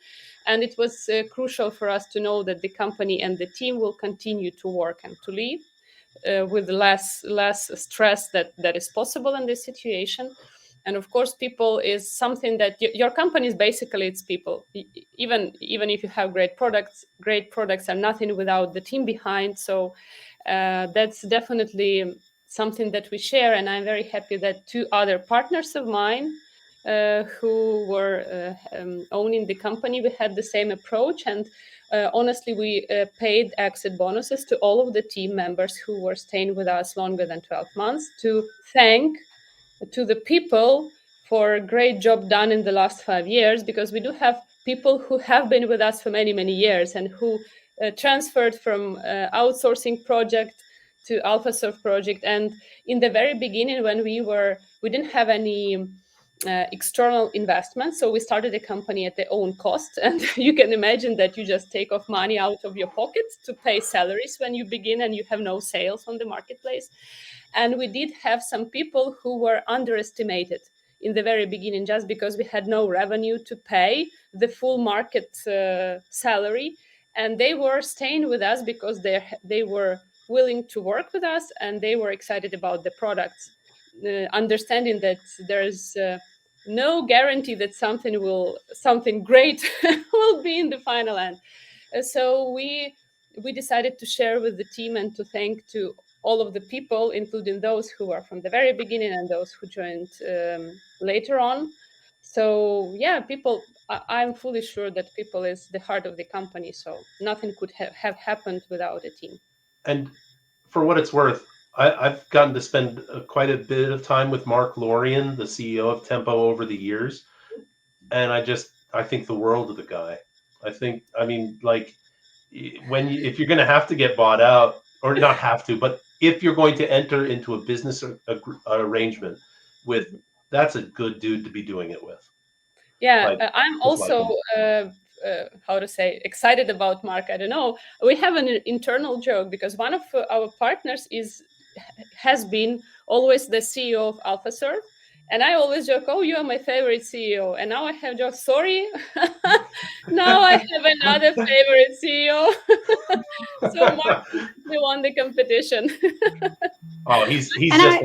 And it was crucial for us to know that the company and the team will continue to work and to live with less stress that is possible in this situation. And of course, people is something that your company is basically it's people. Even if you have great products are nothing without the team behind. So that's definitely something that we share. And I'm very happy that 2 other partners of mine who were owning the company, we had the same approach. And honestly, we paid exit bonuses to all of the team members who were staying with us longer than 12 months to thank to the people for a great job done in the last 5 years, because we do have people who have been with us for many, many years and who transferred from outsourcing project to AlphaSurf project. And in the very beginning, when we didn't have any external investment. So we started a company at their own cost. And you can imagine that you just take off money out of your pockets to pay salaries when you begin and you have no sales on the marketplace. And we did have some people who were underestimated in the very beginning, just because we had no revenue to pay the full market salary. And they were staying with us because they were willing to work with us and they were excited about the products, understanding that there's no guarantee that something great will be in the final end. So we decided to share with the team and to thank to all of the people, including those who were from the very beginning and those who joined later on. So yeah, people, I'm fully sure that people is the heart of the company. So nothing could have happened without a team. And for what it's worth, I've gotten to spend quite a bit of time with Mark Lorien, the CEO of Tempo, over the years. And I think the world of the guy. If you're going to have to get bought out, or not have to, but if you're going to enter into a business arrangement with, that's a good dude to be doing it with. Yeah, I'm also, excited about Mark. I don't know. We have an internal joke because one of our partners has been always the CEO of AlphaSurf. And I always joke, oh, you are my favorite CEO. And now I have joked, sorry, now I have another favorite CEO. So Martin won the competition. Oh, he's just.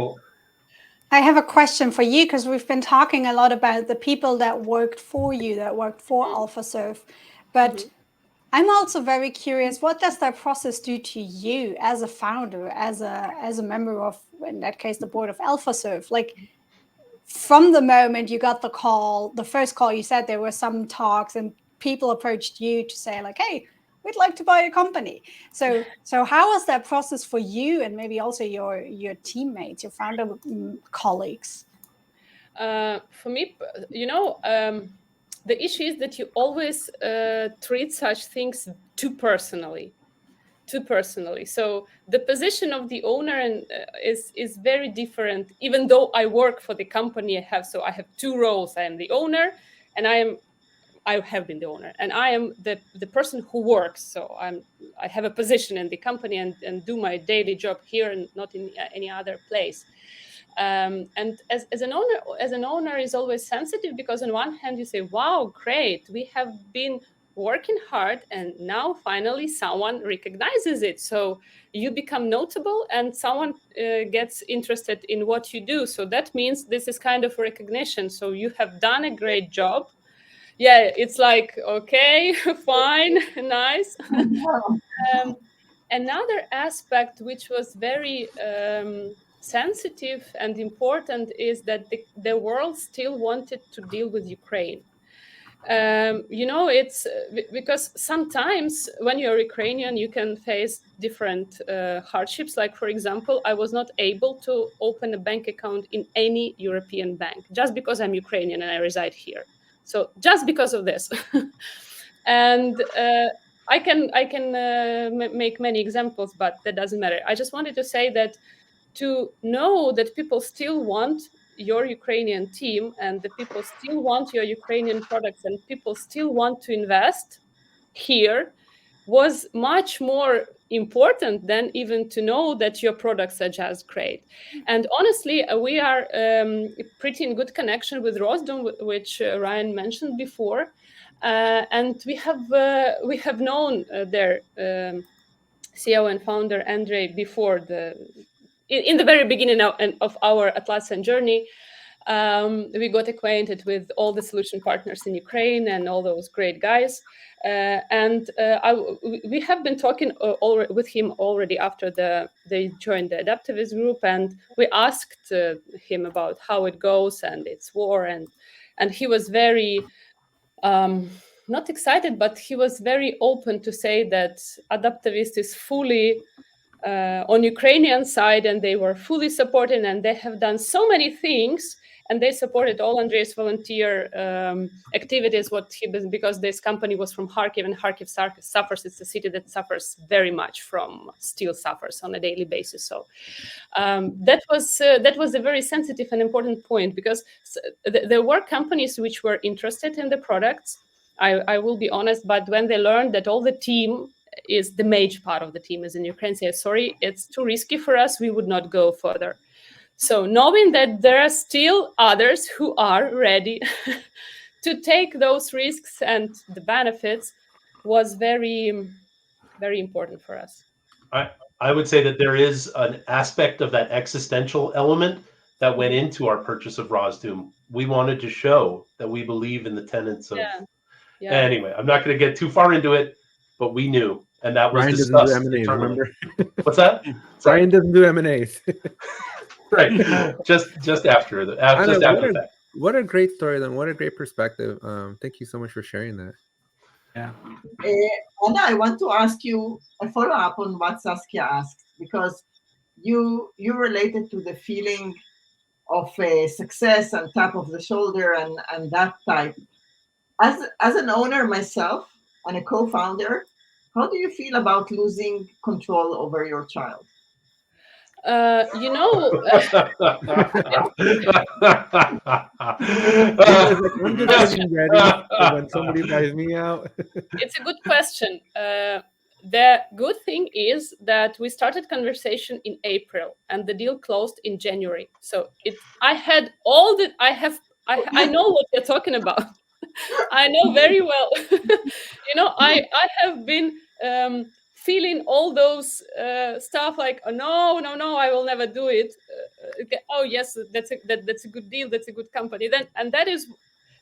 I have a question for you, because we've been talking a lot about the people that worked for you, that worked for AlphaServe. But I'm also very curious, what does that process do to you as a founder, as a member of, in that case, the board of AlphaServe? Like, from the moment you got the call, the first call, you said there were some talks and people approached you to say like, hey, we'd like to buy a company. So how was that process for you, and maybe also your teammates, your founder colleagues? For me, the issue is that you always treat such things too personally. So the position of the owner is very different. Even though I work for the company, I have two roles. I am the owner, and I have been the owner, and I am the person who works. So I have a position in the company and do my daily job here and not in any other place. And as an owner is always sensitive, because on one hand you say, wow, great, we have been working hard and now finally someone recognizes it. So you become notable and someone gets interested in what you do. So that means this is kind of recognition. So you have done a great job. Yeah, it's like, okay, fine, nice. Another aspect which was very sensitive and important is that the world still wanted to deal with Ukraine. It's because sometimes when you're Ukrainian, you can face different hardships. Like, for example, I was not able to open a bank account in any European bank just because I'm Ukrainian and I reside here. So just because of this. And I can make many examples, but that doesn't matter. I just wanted to say that to know that people still want your Ukrainian team and the people still want your Ukrainian products and people still want to invest here was much more important than even to know that your products are just great. And honestly, we are pretty in good connection with Rosdom, which Ryan mentioned before. And we have known their CEO and founder Andrei before in the very beginning of our Atlassian journey. We got acquainted with all the solution partners in Ukraine and all those great guys. We have been talking with him already after they joined the Adaptivist group, and we asked him about how it goes and its war, and he was very not excited, but he was very open to say that Adaptivist is fully on Ukrainian side, and they were fully supported, and they have done so many things, and they supported all Andrei's volunteer activities. Because this company was from Kharkiv, and Kharkiv suffers. It's a city that suffers very much still suffers on a daily basis. So that was a very sensitive and important point, because there were companies which were interested in the products. I will be honest, but when they learned that all the team is the major part of the team is in Ukraine, say, sorry, it's too risky for us, we would not go further. So knowing that there are still others who are ready to take those risks and the benefits was very, very important for us. I would say that there is an aspect of that existential element that went into our purchase of Rosdoom. We wanted to show that we believe in the tenets of. Yeah. Anyway, I'm not going to get too far into it, but we knew, and that was Ryan discussed. Doesn't do M&As, remember? What's that? Ryan doesn't do M&As. Right. Just after the fact. What a great story, then. What a great perspective. Thank you so much for sharing that. Yeah. Anna, I want to ask you a follow-up on what Saskia asked, because you related to the feeling of success and tap of the shoulder and that type. As an owner myself and a co-founder, how do you feel about losing control over your child? I'm just getting ready when somebody buys me out. It's a good question. the good thing is that we started conversation in April and the deal closed in January. So I had all that I know what you're talking about. I know very well. I have been feeling all those stuff like, oh, no, I will never do it. Oh yes, that's a good deal. That's a good company.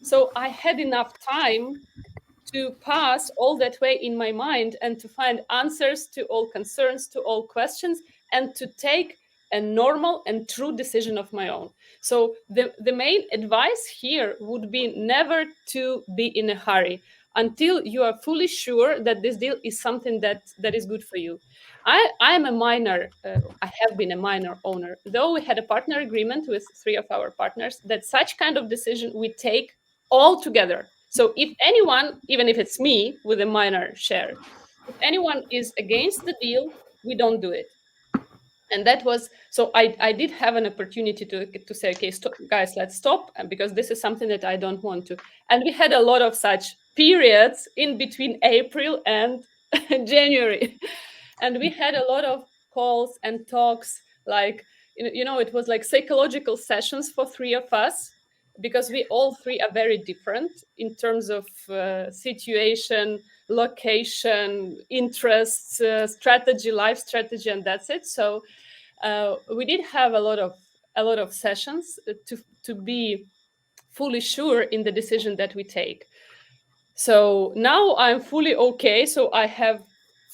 So I had enough time to pass all that way in my mind and to find answers to all concerns, to all questions, and to take a normal and true decision of my own. So the main advice here would be never to be in a hurry until you are fully sure that this deal is something that is good for you. I am a minor, I have been a minor owner, though we had a partner agreement with 3 of our partners that such kind of decision we take all together. So if anyone, even if it's me with a minor share, if anyone is against the deal, we don't do it. And that was, so I did have an opportunity to say, okay, stop, guys, let's stop, because this is something that I don't want to. And we had a lot of such periods in between April and January. And we had a lot of calls and talks, like, it was like psychological sessions for 3 of us, because we all 3 are very different in terms of situation, location, interests, strategy, life strategy, and that's it. So we did have a lot of sessions to be fully sure in the decision that we take. So now I'm fully okay. So I have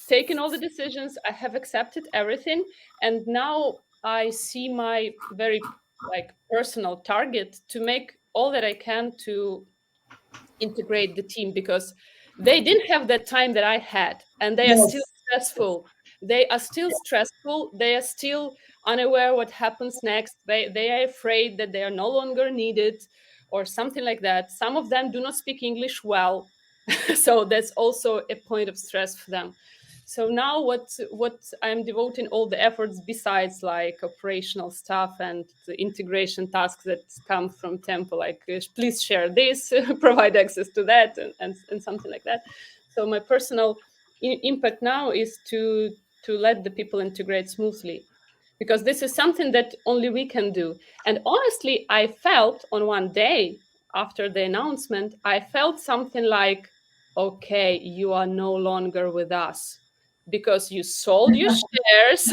taken all the decisions, I have accepted everything, and now I see my very personal target to make all that I can to integrate the team, because they didn't have that time that I had, and they are still stressful. They are still stressful. They are still unaware what happens next. They are afraid that they are no longer needed or something like that. Some of them do not speak English well. So that's also a point of stress for them. So now what I'm devoting all the efforts, besides like operational stuff and the integration tasks that come from Tempo, like please share this, provide access to that, and something like that. So my personal impact now is to let the people integrate smoothly, because this is something that only we can do. And honestly, I felt on one day after the announcement, I felt something like, okay, you are no longer with us because you sold your shares.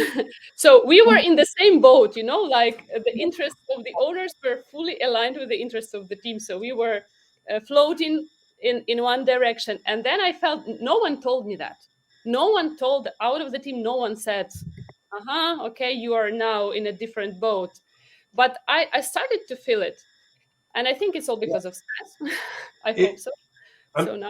So we were in the same boat, like the interests of the owners were fully aligned with the interests of the team. So we were floating in one direction. And then I felt no one told me that. No one told out of the team, no one said, okay, you are now in a different boat. But I started to feel it. And I think it's all because of stress. I hope so. So now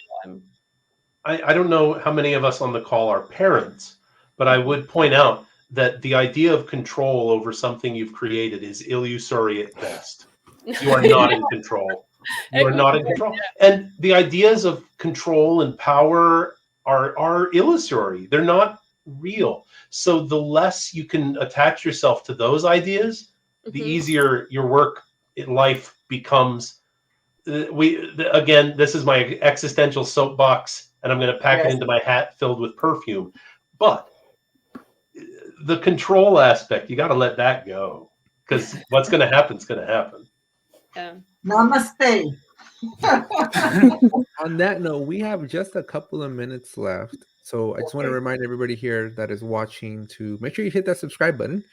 I don't know how many of us on the call are parents, but I would point out that the idea of control over something you've created is illusory at best. You are not in control. You are not in control. And the ideas of control and power are illusory. They're not real. So the less you can attach yourself to those ideas, the easier your work in life becomes. Again, this is my existential soapbox, and I'm going to pack it into my hat filled with perfume. But the control aspect, you got to let that go, because what's going to happen is going to happen. Namaste. On that note, we have just a couple of minutes left. So I just want to remind everybody here that is watching to make sure you hit that subscribe button.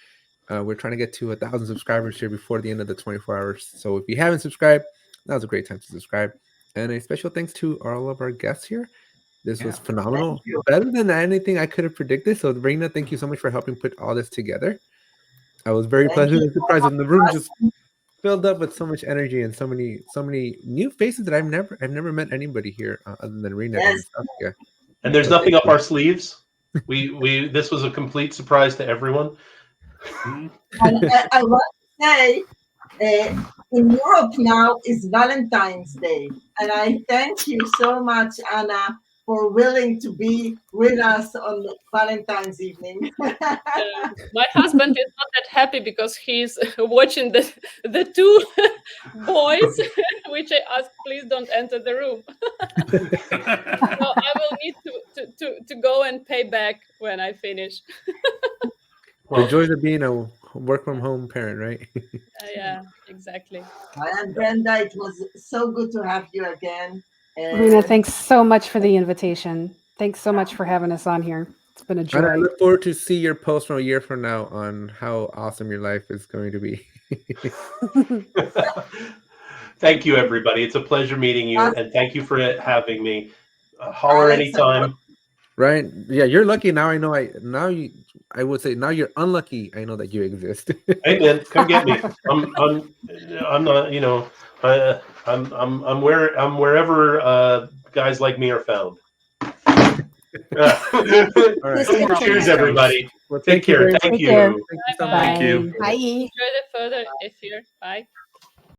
We're trying to get to 1,000 subscribers here before the end of the 24 hours. So if you haven't subscribed, now's a great time to subscribe. And a special thanks to all of our guests here. This was phenomenal. Better than anything I could have predicted. So Reina, thank you so much for helping put all this together. I was very pleasantly surprised when the room just filled up with so much energy and so many new faces that I've never met anybody here other than Reina and Saskia. And there's nothing up our sleeves. We this was a complete surprise to everyone. And I want to say, in Europe now is Valentine's Day, and I thank you so much, Anna, for willing to be with us on Valentine's evening. My husband is not that happy because he's watching the two boys, which I asked, please don't enter the room. So I will need to go and pay back when I finish. The joys of being a work from home parent, right? Yeah, exactly. And Brenda, it was so good to have you again. Rena, thanks so much for the invitation. Thanks so much for having us on here. It's been a joy. And I look forward to see your post from a year from now on how awesome your life is going to be. Thank you, everybody. It's a pleasure meeting you, and thank you for having me. Holler anytime. Right? Yeah, you're lucky now. I know. I would say now you're unlucky. I know that you exist. Hey man, come get me. I'm not. You know, I'm wherever guys like me are found. All right. Cheers, everybody. Well, Take care. Thank you. Thank you so much. Thank you. Bye. Enjoy the further if you're. Bye.